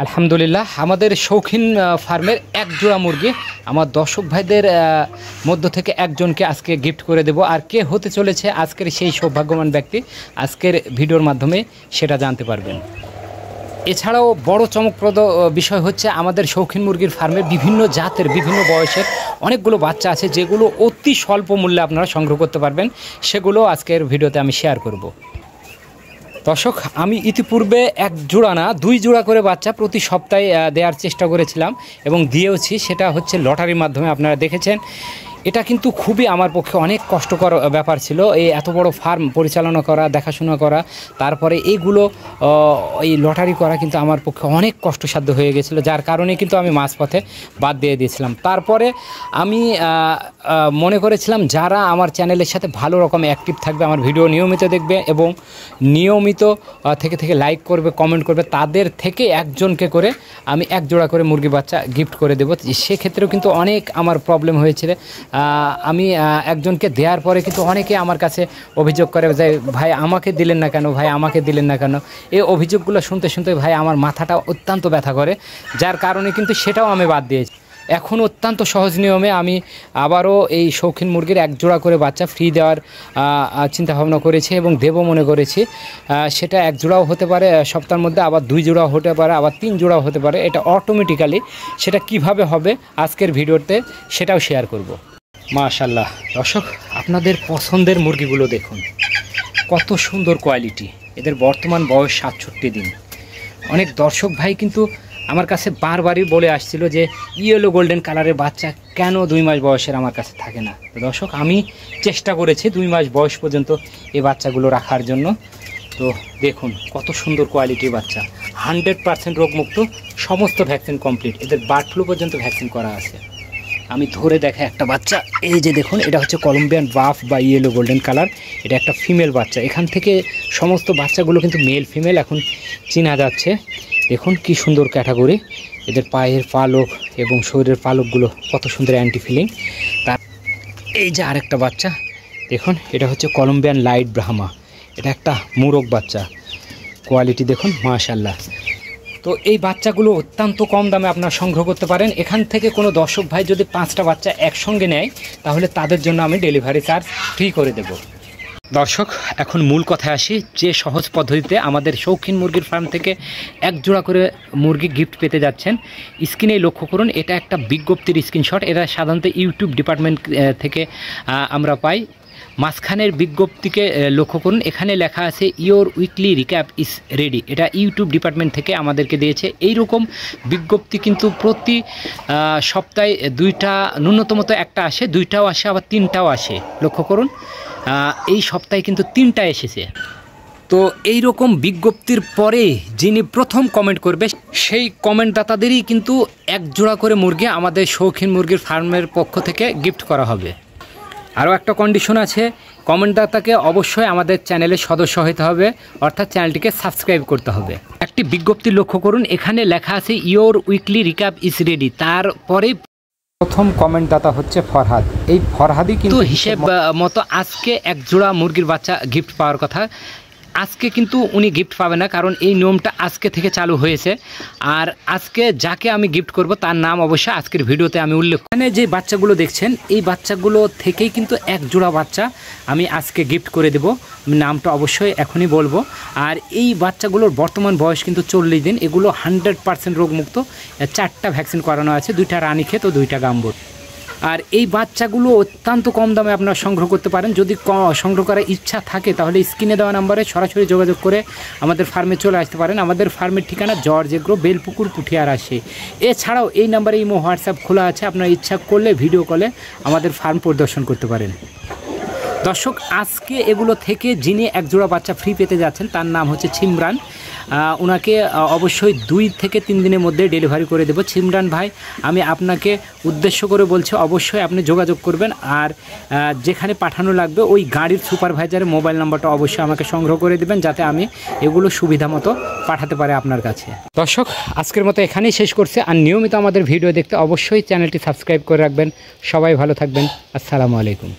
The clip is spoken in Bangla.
আলহামদুলিল্লাহ আমাদের শৌখিন ফার্মের এক জোড়া মুরগি আমার দর্শক ভাইদের মধ্য থেকে একজনকে আজকে গিফট করে দেব। আর কে হতে চলেছে আজকের সেই সৌভাগ্যবান ব্যক্তি আজকের ভিডিওর মাধ্যমে সেটা জানতে পারবেন। এছাড়াও বড় চমকপ্রদ বিষয় হচ্ছে আমাদের শৌখিন মুরগির ফার্মে বিভিন্ন জাতের বিভিন্ন বয়সের অনেকগুলো বাচ্চা আছে যেগুলো অতি স্বল্প মূল্যে আপনারা সংগ্রহ করতে পারবেন, সেগুলো আজকের ভিডিওতে আমি শেয়ার করব। দর্শক, আমি ইতিপূর্বে এক জোড়া না 2 জোড়া করে বাচ্চা প্রতি সপ্তাহে দেওয়ার চেষ্টা করেছিলাম এবং দিয়েওছি। সেটা হচ্ছে লটারির মাধ্যমে, আপনারা দেখেছেন। এটা কিন্তু খুবই আমার পক্ষে অনেক কষ্টকর ব্যাপার ছিল, এই এত বড় ফার্ম পরিচালনা করা, দেখাশোনা করা, তারপরে এইগুলো এই লটারি করা কিন্তু আমার পক্ষে অনেক কষ্টসাধ্য হয়ে গেছিলো, যার কারণে কিন্তু আমি মাঝপথে বাদ দিয়ে দিয়েছিলাম। তারপরে আমি মনে করেছিলাম যারা আমার চ্যানেলের সাথে ভালো রকম অ্যাক্টিভ থাকবে, আমার ভিডিও নিয়মিত দেখবে এবং নিয়মিত থেকে লাইক করবে, কমেন্ট করবে, তাদের থেকে একজনকে করে আমি এক জোড়া করে মুরগি বাচ্চা গিফট করে দেবো। সেক্ষেত্রেও কিন্তু অনেক আমার প্রবলেম হয়েছিল। আমি একজনকে দেওয়ার পরে কিন্তু অনেকে আমার কাছে অভিযোগ করে যে ভাই আমাকে দিলেন না কেন, ভাই আমাকে দিলেন না কেন। এই অভিযোগগুলো শুনতে শুনতে ভাই আমার মাথাটা অত্যন্ত ব্যথা করে, যার কারণে কিন্তু সেটাও আমি বাদ দিয়েছি। এখন অত্যন্ত সহজ নিয়মে আমি আবারও এই শৌখিন মুরগির এক জোড়া করে বাচ্চা ফ্রি দেওয়ার চিন্তাভাবনা করেছি এবং দেবো মনে করেছি। সেটা এক জোড়াও হতে পারে সপ্তাহের মধ্যে, আবার 2 জোড়াও হতে পারে, আবার 3 জোড়াও হতে পারে। এটা অটোমেটিক্যালি সেটা কিভাবে হবে আজকের ভিডিওতে সেটাও শেয়ার করব। মাশাআল্লাহ দর্শক, আপনাদের পছন্দের মুরগিগুলো দেখুন, কত সুন্দর কোয়ালিটি। এদের বর্তমান বয়স 67 দিন। অনেক দর্শক ভাই কিন্তু আমার কাছে বারবারই বলে আসছিল যে ইয়েলো গোল্ডেন কালারের বাচ্চা কেন 2 মাস বয়সের আমার কাছে থাকে না। তো দর্শক, আমি চেষ্টা করেছি 2 মাস বয়স পর্যন্ত এই বাচ্চাগুলো রাখার জন্য। তো দেখুন কত সুন্দর কোয়ালিটির বাচ্চা, 100% রোগমুক্ত, সমস্ত ভ্যাকসিন কমপ্লিট। এদের বার্ড ফ্লু পর্যন্ত ভ্যাকসিন করা আছে। আমি ধরে দেখা একটা বাচ্চা, এই যে দেখুন, এটা হচ্ছে কলম্বিয়ান বাফ বা ইয়েলো গোল্ডেন কালার। এটা একটা ফিমেল বাচ্চা। এখান থেকে সমস্ত বাচ্চাগুলো কিন্তু মেল ফিমেল এখন চেনা যাচ্ছে। দেখুন কি সুন্দর ক্যাটাগরি, এদের পায়ের পালক এবং শরীরের পালকগুলো কত সুন্দর অ্যান্টি ফিলিং। তার এই যে আরেকটা বাচ্চা দেখুন, এটা হচ্ছে কলম্বিয়ান লাইট ব্রাহ্মা। এটা একটা মুরগ বাচ্চা, কোয়ালিটি দেখুন মাশাআল্লাহ। তো এই বাচ্চাগুলো অত্যন্ত কম দামে আপনারা সংগ্রহ করতে পারেন। এখান থেকে কোনো দর্শক ভাই যদি 5টা বাচ্চা একসঙ্গে নেয় তাহলে তাদের জন্য আমি ডেলিভারি চার্জ ফ্রি করে দেব। দর্শক, এখন মূল কথায় আসি, যে সহজ পদ্ধতিতে আমাদের শৌখিন মুরগির ফার্ম থেকে এক জোড়া করে মুরগি গিফট পেতে যাচ্ছেন। স্ক্রিনে লক্ষ্য করুন, এটা একটা বিজ্ঞপ্তির স্ক্রিনশট। এটা সাধারণত ইউটিউব ডিপার্টমেন্ট থেকে আমরা পাই। মাঝখানের বিজ্ঞপ্তিকে লক্ষ্য করুন, এখানে লেখা আছে your weekly recap is ready. এটা ইউটিউব ডিপার্টমেন্ট থেকে আমাদেরকে দিয়েছে। এই রকম বিজ্ঞপ্তি কিন্তু প্রতি সপ্তাহে 2টা, ন্যূনতমত একটা আসে, 2টাও আসে, আবার 3টাও আসে। লক্ষ্য করুন, এই সপ্তাহে কিন্তু 3টা এসেছে। তো এই রকম বিজ্ঞপ্তির পরে যিনি প্রথম কমেন্ট করবে সেই কমেন্টদাতাদেরই কিন্তু এক জোড়া করে মুরগি আমাদের শৌখিন মুরগির ফার্মের পক্ষ থেকে গিফট করা হবে। আরও একটা কন্ডিশন আছে, কমেন্টদাতাকে অবশ্যই আমাদের চ্যানেলের সদস্য হতে হবে, অর্থাৎ চ্যানেলটিকে সাবস্ক্রাইব করতে হবে। একটি বিজ্ঞপ্তি লক্ষ্য করুন, এখানে লেখা আছে your weekly recap is ready. তারপরে প্রথম কমেন্টদাতা হচ্ছে ফরহাদ। এই ফরহাদই কিন্তু হিসেব মতো আজকে এক জোড়া মুরগির বাচ্চা গিফট পাওয়ার কথা। আজকে কিন্তু উনি গিফট পাবে না, কারণ এই নিয়মটা আজকে থেকে চালু হয়েছে। আর আজকে যাকে আমি গিফট করব তার নাম অবশ্যই আজকের ভিডিওতে আমি উল্লেখ। এখানে যে বাচ্চাগুলো দেখছেন এই বাচ্চাগুলো থেকেই কিন্তু এক জোড়া বাচ্চা আমি আজকে গিফট করে দেব। নামটা অবশ্যই এখনই বলবো। আর এই বাচ্চাগুলোর বর্তমান বয়স কিন্তু 40 দিন। এগুলো 100% রোগমুক্ত। 4টা ভ্যাকসিন করানো আছে, 2টা রানীক্ষেত ও 2টা গাম্বুট। আর এই বাচ্চাগুলো অত্যন্ত কম দামে আপনারা সংগ্রহ করতে পারেন। যদি সংগ্রহ করার ইচ্ছা থাকে তাহলে স্ক্রিনে দেওয়া নাম্বারে সরাসরি যোগাযোগ করে আমাদের ফার্মে চলে আসতে পারেন। আমাদের ফার্মের ঠিকানা জর্জ এগ্রো, বেলপুকুর, পুঠিয়ার আসে। এছাড়াও এই নাম্বারে ইমো, হোয়াটসঅ্যাপ খোলা আছে। আপনারা ইচ্ছা করলে ভিডিও কলে আমাদের ফার্ম পরিদর্শন করতে পারেন। দর্শক, আজকে এগুলো থেকে যিনি এক জোড়া বাচ্চা ফ্রি পেতে যাচ্ছেন তার নাম হচ্ছে ছিমরান। ওনাকে অবশ্যই 2 থেকে 3 দিনের মধ্যে ডেলিভারি করে দেবো। ছিমরান ভাই, আমি আপনাকে উদ্দেশ্য করে বলছি, অবশ্যই আপনি যোগাযোগ করবেন। আর যেখানে পাঠানো লাগবে ওই গাড়ির সুপারভাইজারের মোবাইল নাম্বারটা অবশ্যই আমাকে সংগ্রহ করে দেবেন, যাতে আমি এগুলো সুবিধা মতো পাঠাতে পারি আপনার কাছে। দর্শক, আজকের মতো এখানেই শেষ করছে। আর নিয়মিত আমাদের ভিডিও দেখতে অবশ্যই চ্যানেলটি সাবস্ক্রাইব করে রাখবেন। সবাই ভালো থাকবেন। আসসালামু আলাইকুম।